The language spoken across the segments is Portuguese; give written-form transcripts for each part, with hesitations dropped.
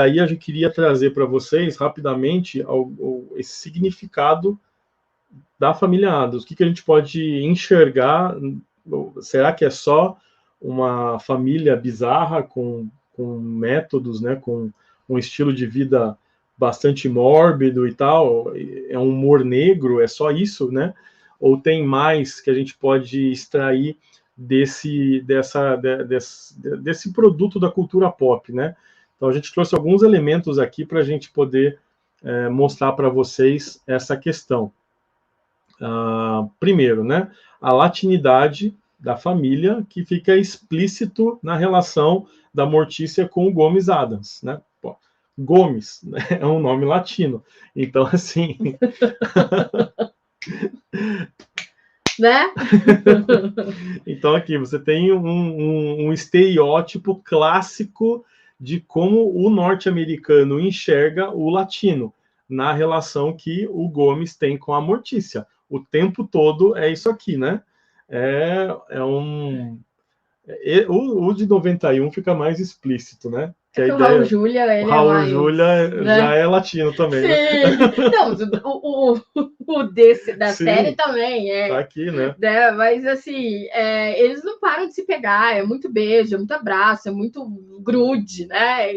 Aí a gente queria trazer para vocês, rapidamente, esse significado da família Addams. O que a gente pode enxergar? Será que é só uma família bizarra, com métodos, né, com um estilo de vida bastante mórbido e tal? É um humor negro? É só isso, né? Ou tem mais que a gente pode extrair desse produto da cultura pop, né? Então a gente trouxe alguns elementos aqui para a gente poder mostrar para vocês essa questão. Primeiro, né, a latinidade da família, que fica explícito na relação da Mortícia com o Gomes Addams, né? Pô, Gomes, né, é um nome latino, então assim... Né? Então aqui você tem um estereótipo clássico de como o norte-americano enxerga o latino na relação que o Gomes tem com a Mortícia. O tempo todo é isso aqui, né? O de 91 fica mais explícito, né? Que o Raul Julia, ele Raul é mais... Julia, né? Já é latino também, sim, né? Não, o desse, da sim, série também é. Tá aqui, né? Mas, assim, eles não param de se pegar, é muito beijo, é muito abraço, é muito grude, né?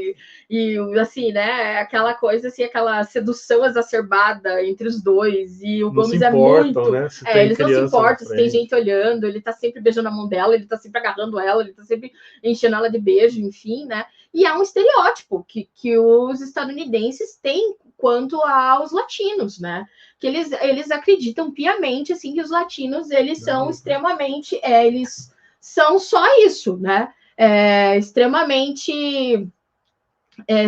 E assim, né? Aquela coisa, assim, aquela sedução exacerbada entre os dois. E o não Gomes importam, é muito... né? Eles não se importam se tem gente olhando, ele tá sempre beijando a mão dela, ele tá sempre agarrando ela, ele tá sempre enchendo ela de beijo, enfim, né? E é um estereótipo que os estadunidenses têm quanto aos latinos, né? Que eles acreditam piamente, assim, que os latinos, eles são extremamente... eles são só isso, né? Extremamente...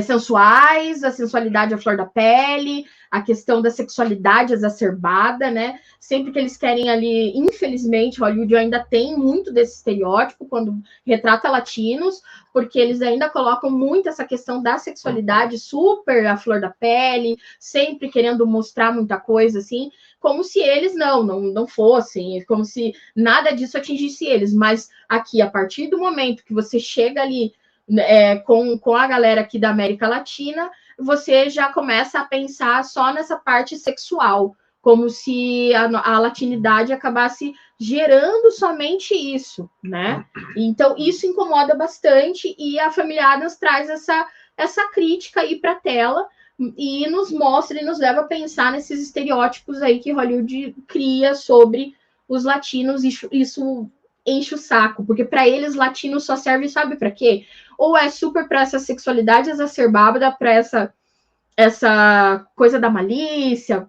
sensuais, a sensualidade à flor da pele, a questão da sexualidade exacerbada, né? Sempre que eles querem ali, infelizmente, Hollywood ainda tem muito desse estereótipo quando retrata latinos, porque eles ainda colocam muito essa questão da sexualidade super à flor da pele, sempre querendo mostrar muita coisa, assim, como se eles não fossem, como se nada disso atingisse eles. Mas aqui, a partir do momento que você chega ali com a galera aqui da América Latina, você já começa a pensar só nessa parte sexual, como se a latinidade acabasse gerando somente isso, né? Então, isso incomoda bastante, e a família Addams traz essa crítica aí para a tela, e nos mostra e nos leva a pensar nesses estereótipos aí que Hollywood cria sobre os latinos. Isso enche o saco, porque para eles latino só serve, sabe para quê? Ou é super para essa sexualidade exacerbada, para essa coisa da malícia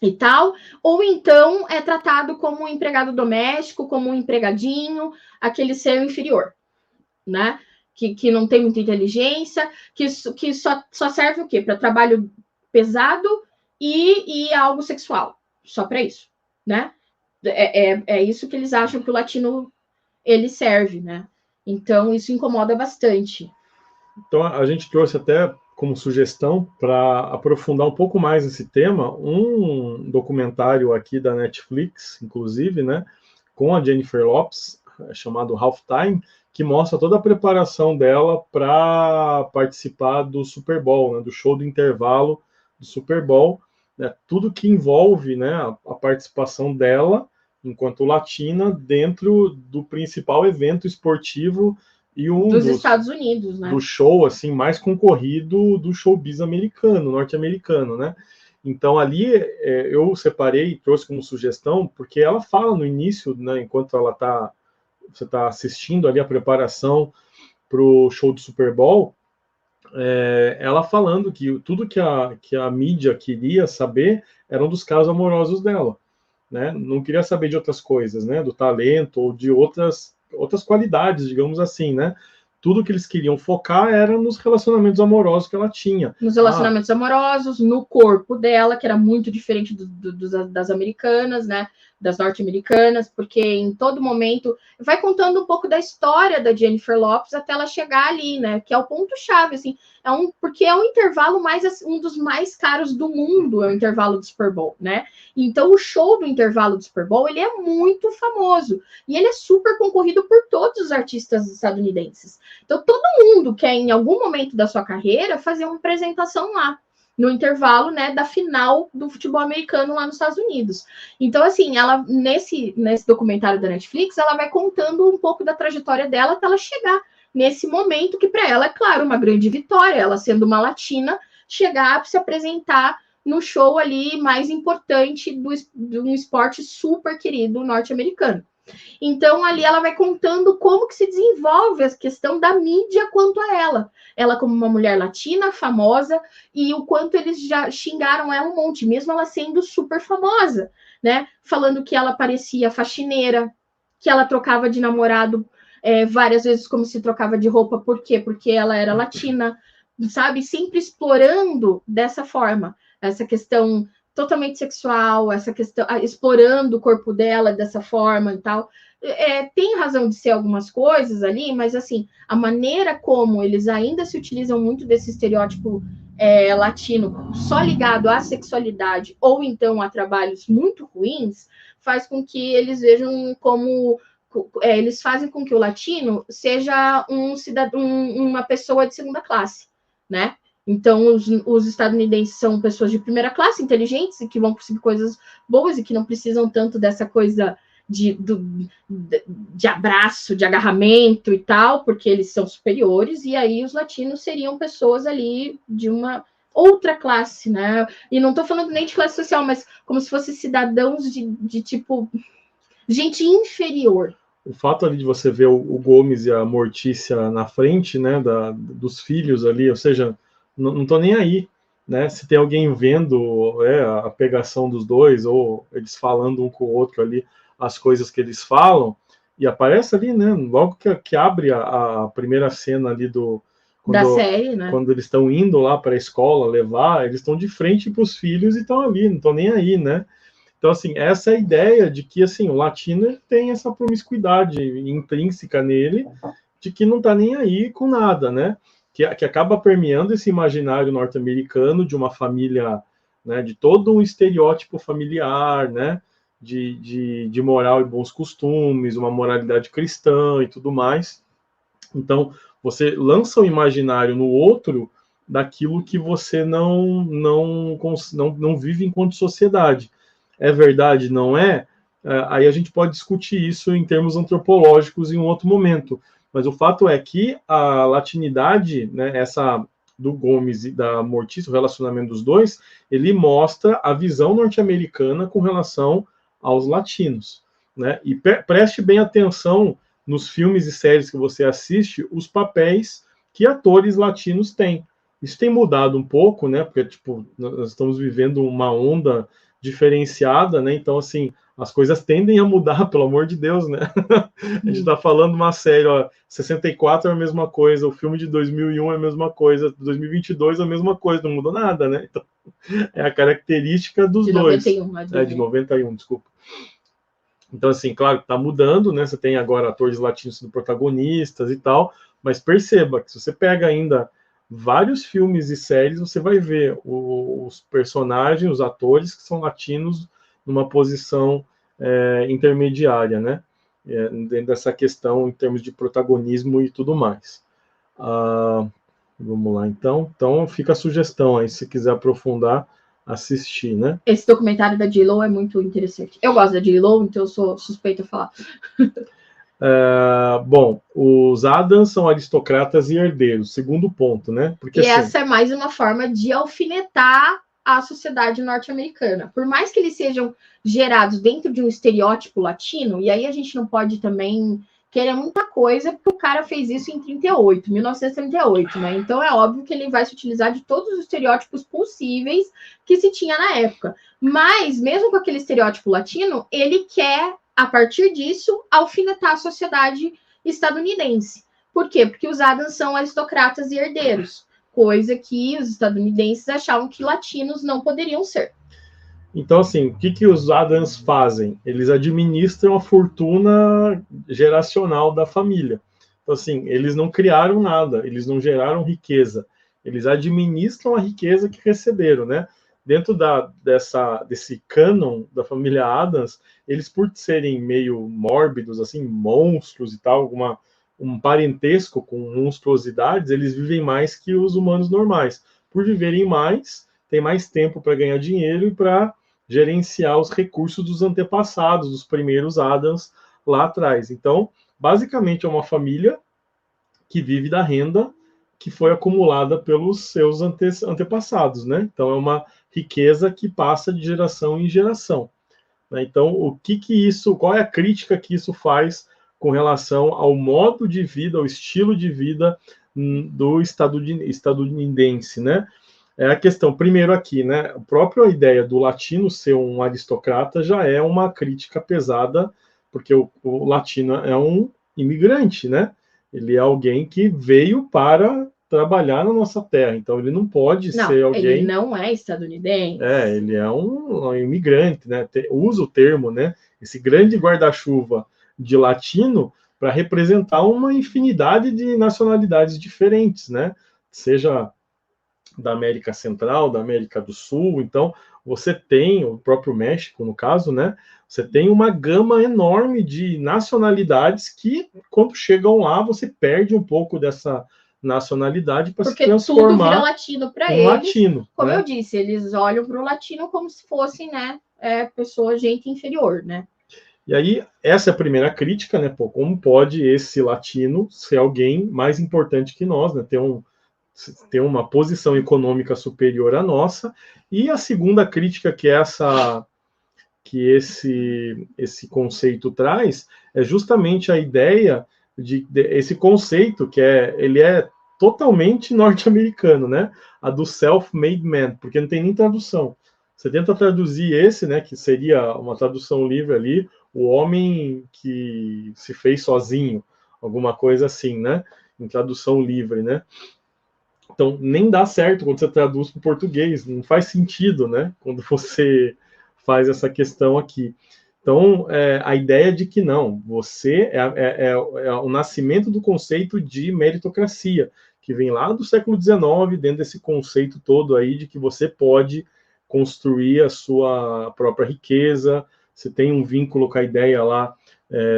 e tal, ou então é tratado como um empregado doméstico, como um empregadinho, aquele ser inferior, né? Que não tem muita inteligência, que só serve o quê? Para trabalho pesado e algo sexual, só para isso, né? É isso que eles acham que o latino ele serve, né? Então, isso incomoda bastante. Então, a gente trouxe até como sugestão, para aprofundar um pouco mais esse tema, um documentário aqui da Netflix, inclusive, né, com a Jennifer Lopez, chamado Halftime, que mostra toda a preparação dela para participar do Super Bowl, né, do show do intervalo do Super Bowl, né, tudo que envolve, né, a participação dela, enquanto latina, dentro do principal evento esportivo e dos Estados Unidos, né? Do show assim mais concorrido do showbiz americano, norte-americano, né? Então ali eu separei e trouxe como sugestão, porque ela fala no início, né, enquanto você está assistindo ali a preparação para o show do Super Bowl, ela falando que tudo que a mídia queria saber eram dos casos amorosos dela, né? Não queria saber de outras coisas, né? Do talento ou de outras qualidades, digamos assim, né? Tudo que eles queriam focar era nos relacionamentos amorosos que ela tinha. Nos relacionamentos amorosos, no corpo dela, que era muito diferente das americanas, né? das norte-americanas, porque em todo momento vai contando um pouco da história da Jennifer Lopez até ela chegar ali, né? Que é o ponto-chave, assim, porque é um intervalo um dos mais caros do mundo, é o intervalo do Super Bowl, né? Então o show do intervalo do Super Bowl, ele é muito famoso e ele é super concorrido por todos os artistas estadunidenses. Então todo mundo quer em algum momento da sua carreira fazer uma apresentação lá no intervalo, né, da final do futebol americano lá nos Estados Unidos. Então, assim, ela nesse documentário da Netflix, ela vai contando um pouco da trajetória dela até ela chegar nesse momento que para ela é claro uma grande vitória, ela sendo uma latina, chegar a se apresentar no show ali mais importante de um esporte super querido norte-americano. Então, ali ela vai contando como que se desenvolve a questão da mídia quanto a ela. Ela como uma mulher latina, famosa, e o quanto eles já xingaram ela um monte, mesmo ela sendo super famosa, né? Falando que ela parecia faxineira, que ela trocava de namorado várias vezes como se trocava de roupa. Por quê? Porque ela era latina, sabe? Sempre explorando dessa forma. Essa questão totalmente sexual, essa questão, explorando o corpo dela dessa forma e tal. Tem razão de ser algumas coisas ali, mas assim, a maneira como eles ainda se utilizam muito desse estereótipo latino só ligado à sexualidade ou então a trabalhos muito ruins, faz com que eles vejam como eles fazem com que o latino seja uma pessoa de segunda classe, né? Então, os estadunidenses são pessoas de primeira classe, inteligentes, e que vão conseguir coisas boas e que não precisam tanto dessa coisa de abraço, de agarramento e tal, porque eles são superiores, e aí os latinos seriam pessoas ali de uma outra classe, né? E não estou falando nem de classe social, mas como se fossem cidadãos de tipo gente inferior. O fato ali de você ver o Gomes e a Mortícia na frente, né, dos filhos ali, ou seja, não tô nem aí, né, se tem alguém vendo a pegação dos dois, ou eles falando um com o outro ali, as coisas que eles falam, e aparece ali, né, logo que abre a primeira cena ali da série, né? Quando eles estão indo lá para a escola levar, eles estão de frente para os filhos e estão ali, não estão nem aí, né? Então, assim, essa é a ideia de que, assim, o latino tem essa promiscuidade intrínseca nele, de que não está nem aí com nada, né? Que acaba permeando esse imaginário norte-americano de uma família, né, de todo um estereótipo familiar, né? De moral e bons costumes, uma moralidade cristã e tudo mais. Então, você lança o imaginário no outro daquilo que você não vive enquanto sociedade. É verdade, não é? Aí a gente pode discutir isso em termos antropológicos em um outro momento. Mas o fato é que a latinidade, né, essa do Gomes e da Mortícia, o relacionamento dos dois, ele mostra a visão norte-americana com relação aos latinos, né? E preste bem atenção nos filmes e séries que você assiste, os papéis que atores latinos têm. Isso tem mudado um pouco, né? Porque, tipo, nós estamos vivendo uma onda diferenciada, né? Então, assim, as coisas tendem a mudar, pelo amor de Deus, né? A gente está falando uma série, ó, 64 é a mesma coisa, o filme de 2001 é a mesma coisa, 2022 é a mesma coisa, não mudou nada, né? Então, é a característica dos de dois. 91, de 91, desculpa. Então, assim, claro que está mudando, né? Você tem agora atores latinos sendo protagonistas e tal, mas perceba que se você pega ainda vários filmes e séries, você vai ver os personagens, os atores que são latinos numa posição intermediária, né? Dentro dessa questão em termos de protagonismo e tudo mais. Vamos lá, então. Então, fica a sugestão aí, se quiser aprofundar, assistir, né? Esse documentário da J.Lo é muito interessante. Eu gosto da J.Lo, então eu sou suspeita a falar. Bom, os Adams são aristocratas e herdeiros, segundo ponto, né? Porque, e assim, essa é mais uma forma de alfinetar a sociedade norte-americana. Por mais que eles sejam gerados dentro de um estereótipo latino, e aí a gente não pode também querer muita coisa, porque o cara fez isso em 1938, né? Então é óbvio que ele vai se utilizar de todos os estereótipos possíveis que se tinha na época. Mas, mesmo com aquele estereótipo latino, ele quer, a partir disso, alfinetar a sociedade estadunidense. Por quê? Porque os Adams são aristocratas e herdeiros, coisa que os estadunidenses achavam que latinos não poderiam ser. Então, assim, o que os Adams fazem? Eles administram a fortuna geracional da família. Então, assim, eles não criaram nada, eles não geraram riqueza, eles administram a riqueza que receberam, né? Dentro desse cânon da família Adams, eles, por serem meio mórbidos, assim, monstros e tal, um parentesco com monstruosidades, eles vivem mais que os humanos normais. Por viverem mais, tem mais tempo para ganhar dinheiro e para gerenciar os recursos dos antepassados, dos primeiros Adams lá atrás. Então, basicamente, é uma família que vive da renda que foi acumulada pelos seus antepassados, né? Então, é uma riqueza que passa de geração em geração. Né? Então, qual é a crítica que isso faz com relação ao modo de vida, ao estilo de vida do estadunidense, né? É a questão, primeiro aqui, né? A própria ideia do latino ser um aristocrata já é uma crítica pesada, porque o latino é um imigrante, né? Ele é alguém que veio para trabalhar na nossa terra, então ele não pode ser alguém. Ele não é estadunidense. Ele é um imigrante, né? Usa o termo, né? Esse grande guarda-chuva de latino para representar uma infinidade de nacionalidades diferentes, né? Seja da América Central, da América do Sul. Então, você tem o próprio México, no caso, né? Você tem uma gama enorme de nacionalidades que, quando chegam lá, você perde um pouco dessa nacionalidade para se transformar tudo vira latino para eles. Latino, como né? Eu disse, eles olham para o latino como se fossem, né, gente inferior, né? E aí, essa é a primeira crítica, né? Pô, como pode esse latino ser alguém mais importante que nós, né? Ter uma posição econômica superior à nossa. E a segunda crítica que esse conceito traz é justamente a ideia de esse conceito ele é totalmente norte-americano, né? A do self-made man, porque não tem nem tradução. Você tenta traduzir esse, né? Que seria uma tradução livre ali, o homem que se fez sozinho, alguma coisa assim, né? Em tradução livre, né? Então, nem dá certo quando você traduz para o português, não faz sentido, né? Quando você faz essa questão aqui. Então, a ideia de que não, você é o nascimento do conceito de meritocracia, que vem lá do século XIX, dentro desse conceito todo aí de que você pode construir a sua própria riqueza, você tem um vínculo com a ideia lá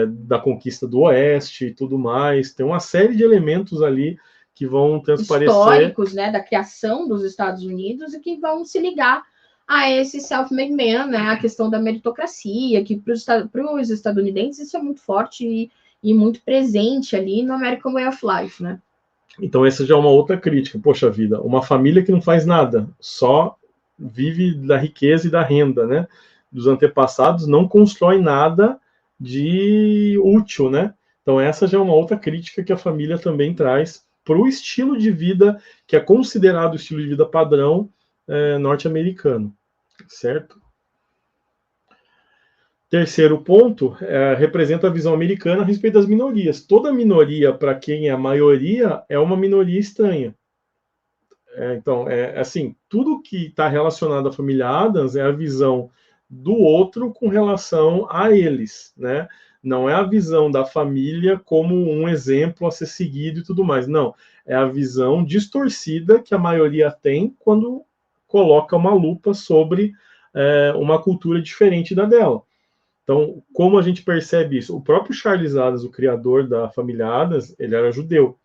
da conquista do Oeste e tudo mais, tem uma série de elementos ali que vão transparecer históricos, né, da criação dos Estados Unidos e que vão se ligar a esse self-made man, né, a questão da meritocracia, que para os estadunidenses isso é muito forte e muito presente ali no American Way of Life, né? Então essa já é uma outra crítica. Poxa vida, uma família que não faz nada, só vive da riqueza e da renda, né, dos antepassados, não constrói nada de útil, né? Então essa já é uma outra crítica que a família também traz para o estilo de vida que é considerado o estilo de vida padrão norte-americano, certo? Terceiro ponto, representa a visão americana a respeito das minorias. Toda minoria, para quem é a maioria, é uma minoria estranha. Então, assim, tudo que está relacionado à família Adams é a visão do outro com relação a eles, né? Não é a visão da família como um exemplo a ser seguido e tudo mais. Não, é a visão distorcida que a maioria tem quando coloca uma lupa sobre uma cultura diferente da dela. Então, como a gente percebe isso? O próprio Charles Adams, o criador da família Adams, ele era judeu.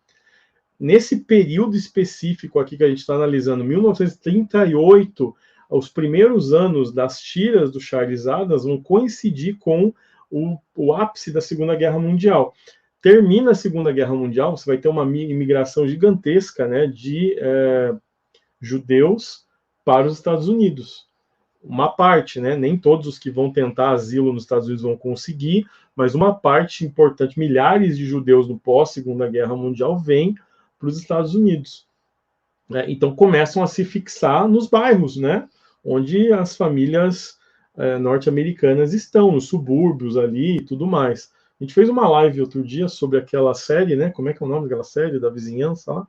Nesse período específico aqui que a gente está analisando, 1938, os primeiros anos das tiras do Charles Adams vão coincidir com o ápice da Segunda Guerra Mundial. Termina a Segunda Guerra Mundial, você vai ter uma imigração gigantesca, né, de judeus para os Estados Unidos. Uma parte, né, nem todos os que vão tentar asilo nos Estados Unidos vão conseguir, mas uma parte importante, milhares de judeus no pós-Segunda Guerra Mundial vêm para os Estados Unidos. Então começam a se fixar nos bairros, né, onde as famílias norte-americanas estão, nos subúrbios ali e tudo mais. A gente fez uma live outro dia sobre aquela série, né? Como é que é o nome daquela série da vizinhança lá?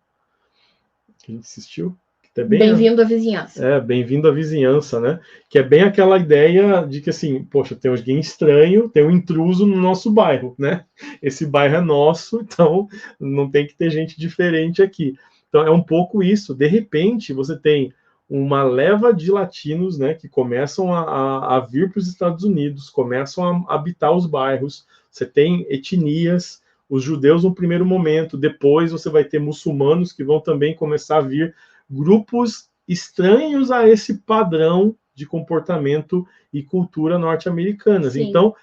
Que a gente assistiu? Bem-vindo à vizinhança. Bem-vindo à vizinhança, né? Que é bem aquela ideia de que, assim, poxa, tem alguém estranho, tem um intruso no nosso bairro, né? Esse bairro é nosso, então não tem que ter gente diferente aqui. Então é um pouco isso. De repente, você tem uma leva de latinos, né, que começam a vir para os Estados Unidos, começam a habitar os bairros. Você tem etnias, os judeus no primeiro momento, depois você vai ter muçulmanos que vão também começar a vir, grupos estranhos a esse padrão de comportamento e cultura norte-americanas. Sim. Então,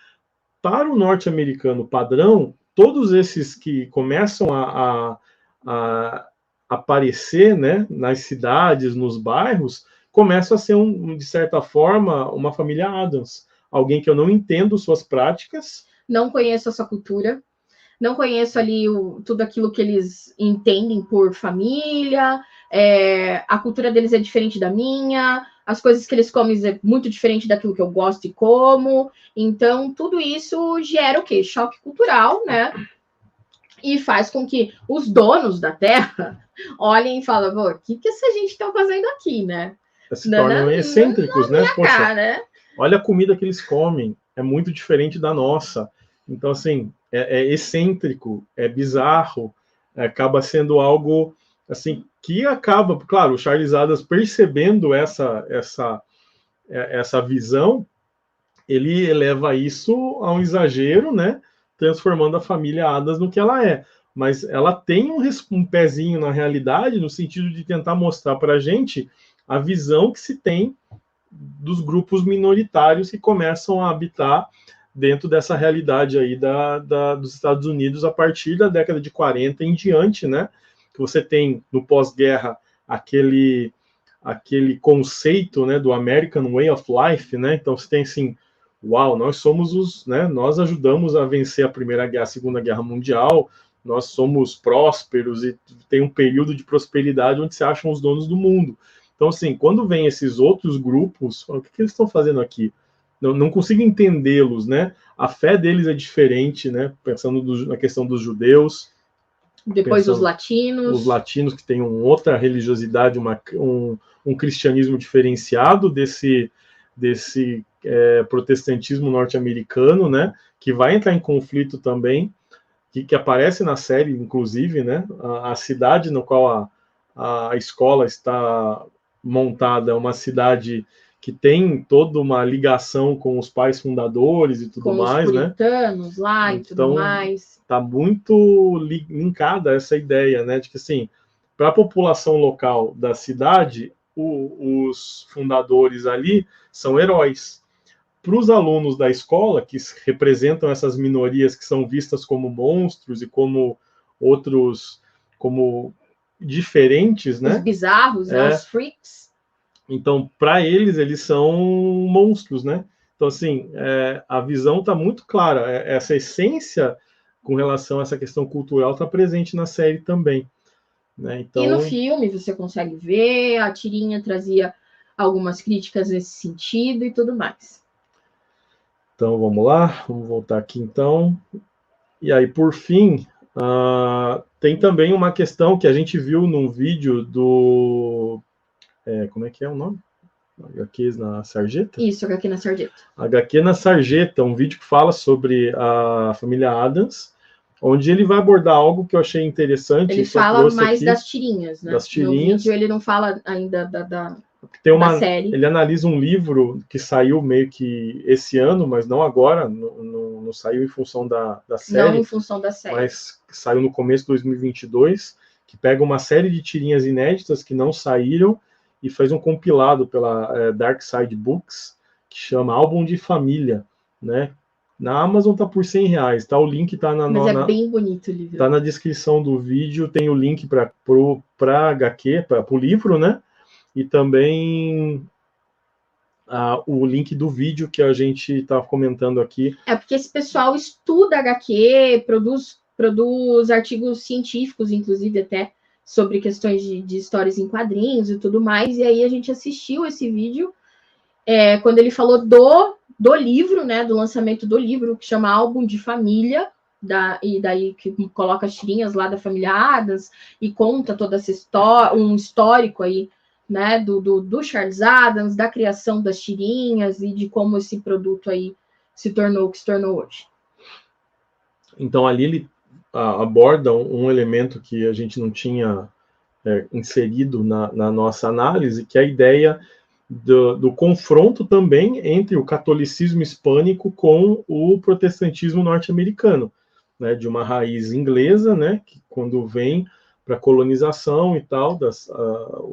para o norte-americano padrão, todos esses que começam a aparecer, né, nas cidades, nos bairros, começam a ser, de certa forma, uma família Addams. Alguém que eu não entendo suas práticas. Não conheço a sua cultura. Não conheço ali tudo aquilo que eles entendem por família. A cultura deles é diferente da minha. As coisas que eles comem é muito diferente daquilo que eu gosto e como. Então, tudo isso gera o quê? Choque cultural, né? E faz com que os donos da terra olhem e falem, o que essa gente está fazendo aqui, né? Se tornam excêntricos, né? Poxa, né? Olha a comida que eles comem, é muito diferente da nossa. Então, assim, é excêntrico, é bizarro, acaba sendo algo, assim, que acaba... Claro, o Charles Addams, percebendo essa visão, ele eleva isso a um exagero, né? Transformando a família Addams no que ela é. Mas ela tem um pezinho na realidade, no sentido de tentar mostrar para a gente a visão que se tem dos grupos minoritários que começam a habitar dentro dessa realidade aí dos Estados Unidos a partir da década de 40 em diante, né? Que você tem no pós-guerra aquele conceito, né, do American Way of Life, né? Então você tem assim, uau, nós somos nós ajudamos a vencer a Segunda Guerra Mundial, nós somos prósperos e tem um período de prosperidade onde se acham os donos do mundo. Então, assim, quando vem esses outros grupos, o que eles estão fazendo aqui? Não consigo entendê-los, né? A fé deles é diferente, né? Pensando na questão dos judeus. Depois os latinos. Os latinos que têm uma outra religiosidade, um cristianismo diferenciado desse protestantismo norte-americano, né? Que vai entrar em conflito também, que aparece na série, inclusive, né? A cidade no qual a escola está montada é uma cidade que tem toda uma ligação com os pais fundadores e tudo com mais, os puritanos, né? Lá e tudo mais. Está muito linkada essa ideia, né, de que assim, para a população local da cidade, os fundadores ali são heróis. Para os alunos da escola, que representam essas minorias que são vistas como monstros e como outros, como diferentes, né? Os bizarros, né? Os freaks. Então, para eles são monstros, né? Então, assim, a visão está muito clara. Essa essência com relação a essa questão cultural está presente na série também. Né? Então... E no filme você consegue ver, a tirinha trazia algumas críticas nesse sentido e tudo mais. Então, vamos lá. Vamos voltar aqui, então. E aí, por fim, tem também uma questão que a gente viu num vídeo do... como é que é o nome? HQ na Sarjeta? Isso, HQ na Sarjeta. HQ na Sarjeta, um vídeo que fala sobre a família Addams, onde ele vai abordar algo que eu achei interessante. Ele fala mais das tirinhas, né? Das tirinhas. No vídeo ele não fala ainda da série. Ele analisa um livro que saiu meio que esse ano, mas não agora, não saiu em função da série. Não em função da série. Mas saiu no começo de 2022, que pega uma série de tirinhas inéditas que não saíram e fez um compilado pela Dark Side Books, que chama Álbum de Família, né? Na Amazon tá por R$100, tá? O link tá Mas bem bonito o livro. Tá na descrição do vídeo, tem o link para HQ, para o livro, né? E também o link do vídeo que a gente tá comentando aqui. Porque esse pessoal estuda HQ, produz artigos científicos, inclusive até, sobre questões de histórias em quadrinhos e tudo mais, e aí a gente assistiu esse vídeo quando ele falou do livro, né, do lançamento do livro, que chama Álbum de Família, e daí que coloca as tirinhas lá da família Addams, e conta toda essa história, um histórico aí né, do Charles Adams, da criação das tirinhas e de como esse produto aí se tornou o que se tornou hoje. Então, ali ele aborda um elemento que a gente não tinha inserido na nossa análise, que é a ideia do confronto também entre o catolicismo hispânico com o protestantismo norte-americano, né, de uma raiz inglesa, né, que quando vem para a colonização e tal,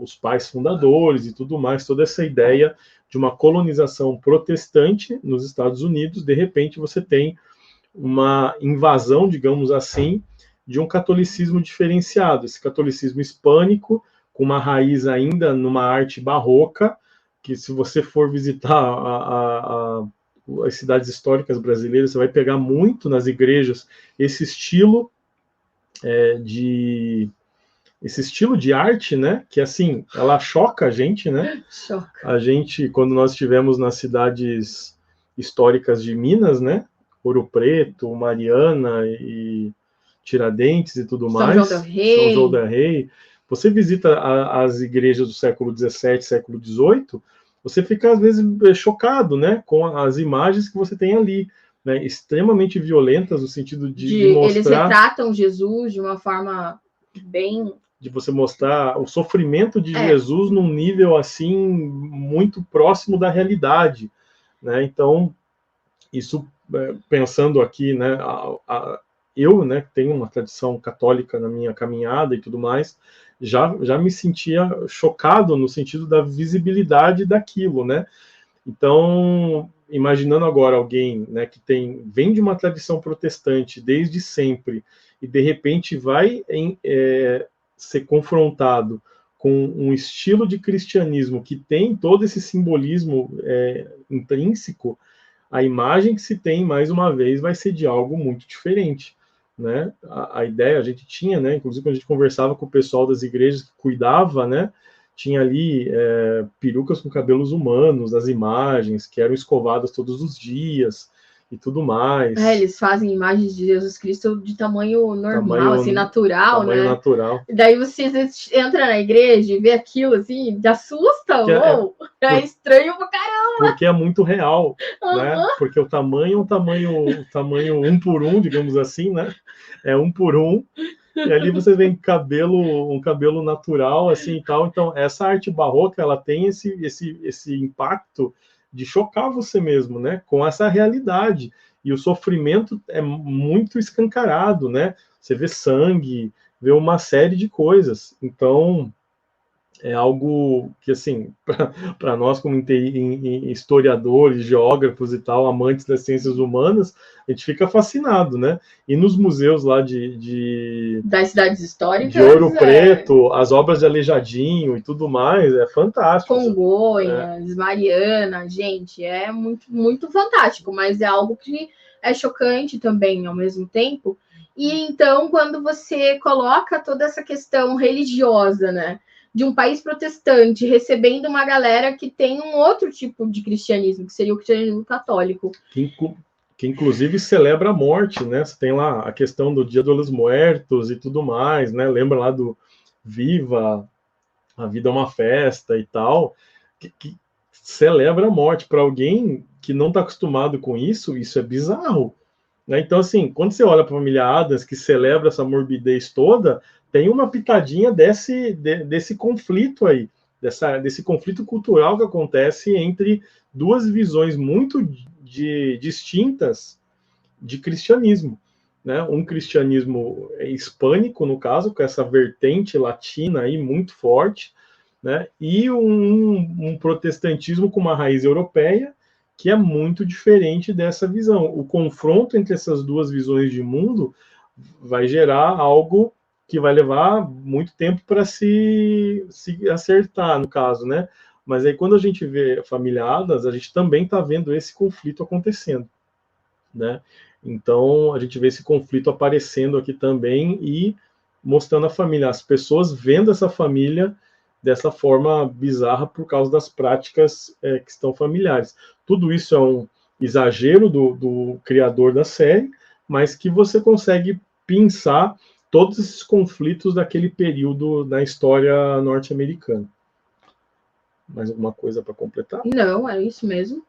os pais fundadores e tudo mais, toda essa ideia de uma colonização protestante nos Estados Unidos, de repente você tem uma invasão, digamos assim, de um catolicismo diferenciado, esse catolicismo hispânico, com uma raiz ainda numa arte barroca, que se você for visitar as cidades históricas brasileiras, você vai pegar muito nas igrejas esse estilo de arte, né? Que assim, ela choca a gente, né? Choca. A gente, quando nós estivemos nas cidades históricas de Minas, né? Ouro Preto, Mariana e Tiradentes e tudo mais. São João del Rei. São João del Rei. Você visita as igrejas do século XVII, século XVIII, você fica às vezes chocado, né? Com as imagens que você tem ali, né? Extremamente violentas no sentido de mostrar. Eles retratam Jesus de uma forma bem, de você mostrar o sofrimento de Jesus num nível assim muito próximo da realidade, né? Então, isso pensando aqui, né, eu, né, tenho uma tradição católica na minha caminhada e tudo mais, já me sentia chocado no sentido da visibilidade daquilo, né? Então, imaginando agora alguém, né, que vem de uma tradição protestante desde sempre e de repente vai ser confrontado com um estilo de cristianismo que tem todo esse simbolismo intrínseco, a imagem que se tem, mais uma vez, vai ser de algo muito diferente, né? A ideia, a gente tinha, né, inclusive quando a gente conversava com o pessoal das igrejas que cuidava, né, tinha ali perucas com cabelos humanos, as imagens, que eram escovadas todos os dias, e tudo mais. Eles fazem imagens de Jesus Cristo de tamanho normal, assim, natural, tamanho né? natural. E daí você entra na igreja e vê aquilo, assim, te assusta, é estranho pra caramba. Porque é muito real, né? Porque o tamanho é um tamanho 1 por 1, digamos assim, né? É 1 por 1. E ali você vê um cabelo natural, assim, e tal. Então, essa arte barroca, ela tem esse impacto de chocar você mesmo, né? Com essa realidade. E o sofrimento é muito escancarado, né? Você vê sangue, vê uma série de coisas. Então, é algo que, assim, para nós como historiadores, geógrafos e tal, amantes das ciências humanas, a gente fica fascinado, né? E nos museus lá das cidades históricas, de Ouro Preto, as obras de Aleijadinho e tudo mais, é fantástico. Congonhas, Mariana, gente, é muito, muito fantástico, mas é algo que é chocante também ao mesmo tempo. E então, quando você coloca toda essa questão religiosa, né, de um país protestante recebendo uma galera que tem um outro tipo de cristianismo, que seria o cristianismo católico. Que inclusive celebra a morte, né? Você tem lá a questão do Dia dos Muertos e tudo mais, né? Lembra lá do Viva, a vida é uma festa e tal, que celebra a morte. Para alguém que não está acostumado com isso é bizarro, né? Então, assim, quando você olha para a família Adams, que celebra essa morbidez toda, tem uma pitadinha desse conflito aí, desse conflito cultural que acontece entre duas visões muito distintas de cristianismo, né? Um cristianismo hispânico, no caso, com essa vertente latina aí muito forte, né? E um protestantismo com uma raiz europeia, que é muito diferente dessa visão. O confronto entre essas duas visões de mundo vai gerar algo que vai levar muito tempo para se acertar, no caso, né? Mas aí, quando a gente vê familiadas, a gente também está vendo esse conflito acontecendo, né? Então, a gente vê esse conflito aparecendo aqui também e mostrando a família, as pessoas vendo essa família dessa forma bizarra por causa das práticas que estão familiares. Tudo isso é um exagero do criador da série, mas que você consegue pensar todos esses conflitos daquele período da história norte-americana. Mais alguma coisa para completar? Não, era isso mesmo.